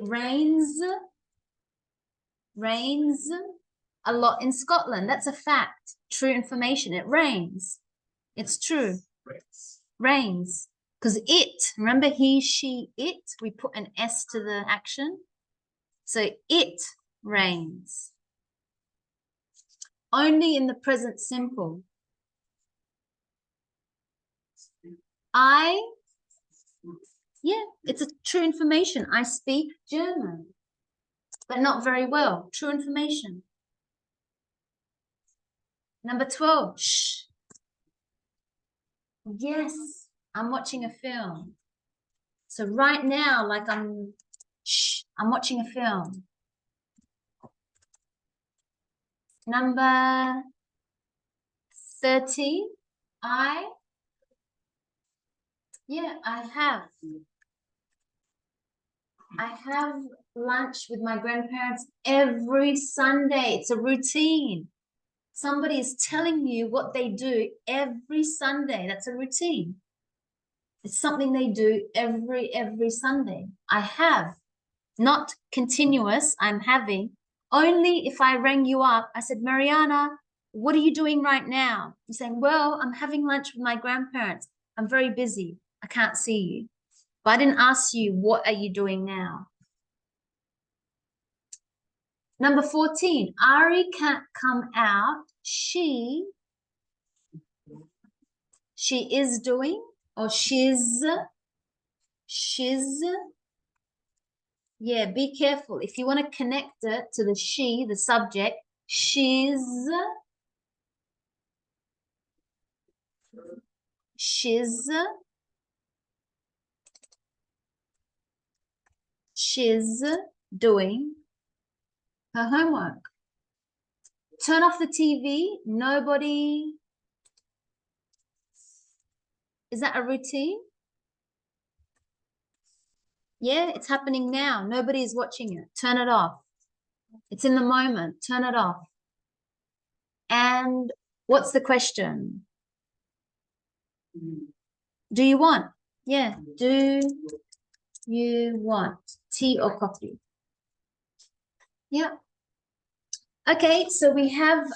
rains a lot in Scotland. That's a fact, true information. It rains. It's true. Rains. Because remember he, she, it, we put an S to the action. So it rains. Only in the present simple. Yeah, it's a true information. I speak German, but not very well. True information. Number 12, shh. Yes, I'm watching a film. So right now, like I'm watching a film. Number 13, I have lunch with my grandparents every Sunday. It's a routine. Somebody is telling you what they do every Sunday. That's a routine. It's something they do every Sunday. I have, not continuous, I'm having. Only if I rang you up, I said, Mariana, what are you doing right now? You're saying, well, I'm having lunch with my grandparents. I'm very busy. I can't see you. But I didn't ask you, what are you doing now? Number 14, Ari can't come out. She is doing, or she's, yeah, be careful. If you want to connect it to the she, the subject, she's she's doing her homework. Turn off the TV. Nobody. Is that a routine? Yeah, it's happening now. Nobody is watching it. Turn it off. It's in the moment. Turn it off. And what's the question? Do you want? Yeah. Do you want tea or coffee? Yeah. Okay, so we have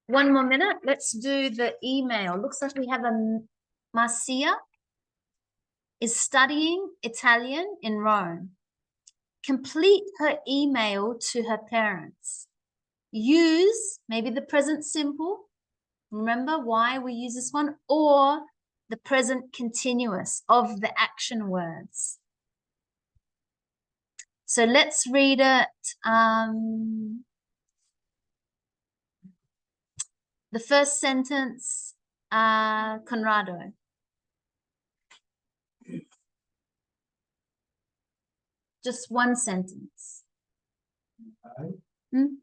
one more minute. Let's do the email. Looks like we have a Marcia is studying Italian in Rome. Complete her email to her parents. Use maybe the present simple. Remember why we use this one, or the present continuous of the action words. So let's read it. The first sentence, Conrado. Just one sentence. Hmm?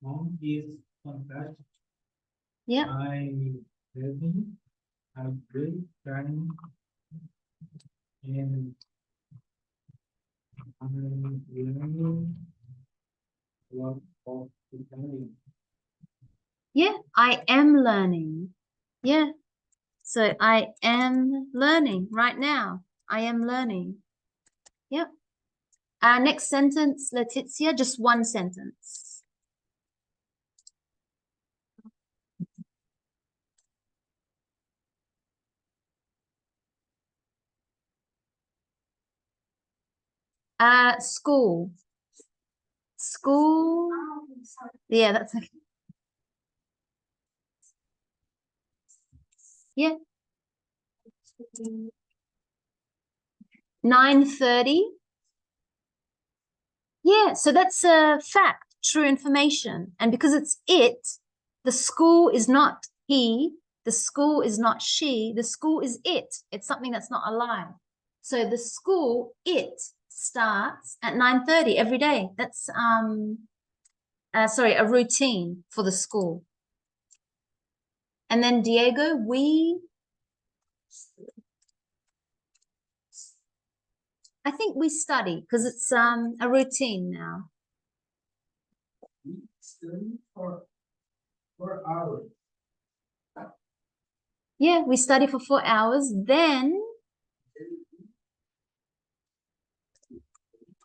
Mom is fantastic.
Yeah.
I'm having a great time and I'm learning a lot of Italian.
Yeah, I am learning. Yeah. So I am learning right now. I am learning. Yep. Next sentence, Letizia, just one sentence. School. School. Yeah, that's okay. Yeah. 9:30. Yeah, so that's a fact, true information. And because it's it, the school is not he, the school is not she, the school is it. It's something that's not alive. So the school, it starts at 9:30 every day. That's a routine for the school. And then Diego, I think we study because it's a routine now.
We study for 4 hours.
Yeah, we study for 4 hours. Then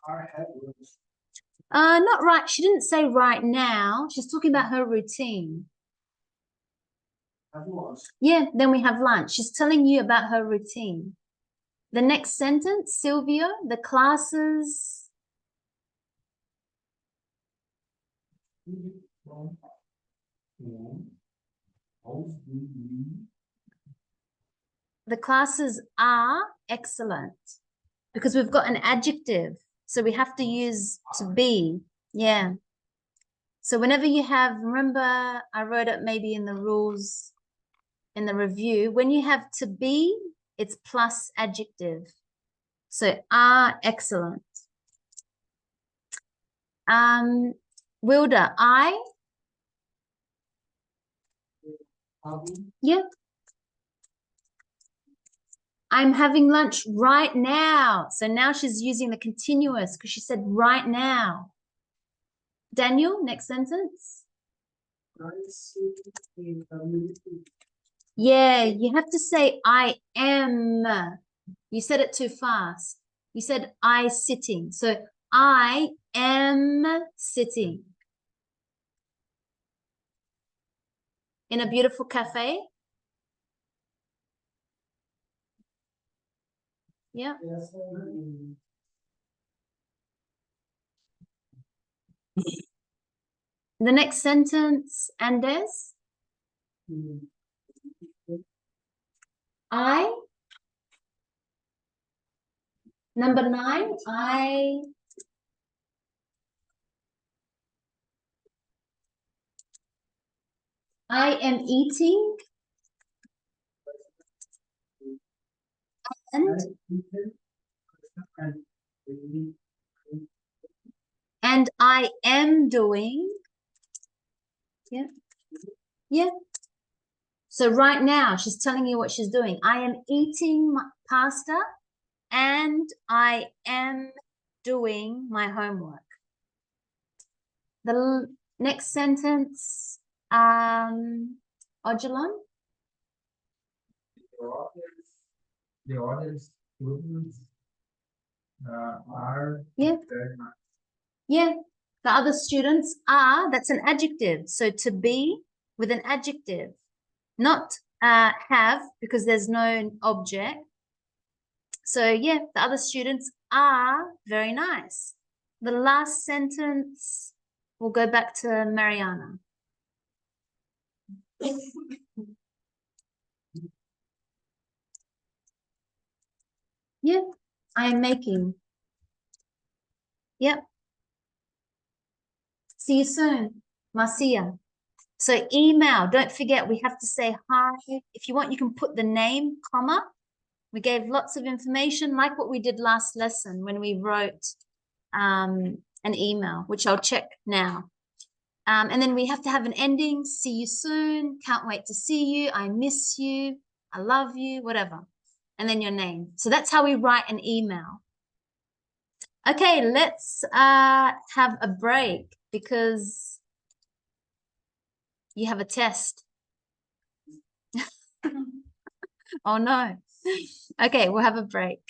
Our head was
not right. She didn't say right now. She's talking about her routine.
have lost.
Yeah, then we have lunch. She's telling you about her routine. The next sentence, Silvio, the classes. The classes are excellent because we've got an adjective. So we have to use to be. Yeah. So whenever you have, remember, I wrote it maybe in the rules in the review, when you have to be, it's plus adjective. So are excellent. Wilda, yeah. I'm having lunch right now. So now she's using the continuous because she said right now. Daniel, next sentence. Yeah, you have to say I am. You said it too fast. You said I sitting. So I am sitting in a beautiful cafe. Yeah. The next sentence, Andes. I. Number 9, I am eating And I am doing, yeah, yeah. So right now she's telling you what she's doing. I am eating pasta and I am doing my homework. The next sentence, Ojalon.
The other students are
Yeah.
very nice.
Yeah, the other students are, that's an adjective. So to be with an adjective, not have, because there's no object. So yeah, the other students are very nice. The last sentence, we'll go back to Mariana. Yeah, I am making. Yep. See you soon, Marcia. So email, don't forget, we have to say hi. If you want, you can put the name, comma. We gave lots of information, like what we did last lesson when we wrote an email, which I'll check now. And then we have to have an ending. See you soon. Can't wait to see you. I miss you. I love you, whatever. And then your name. So that's how we write an email. Okay, let's have a break because you have a test. Oh no. Okay, we'll have a break.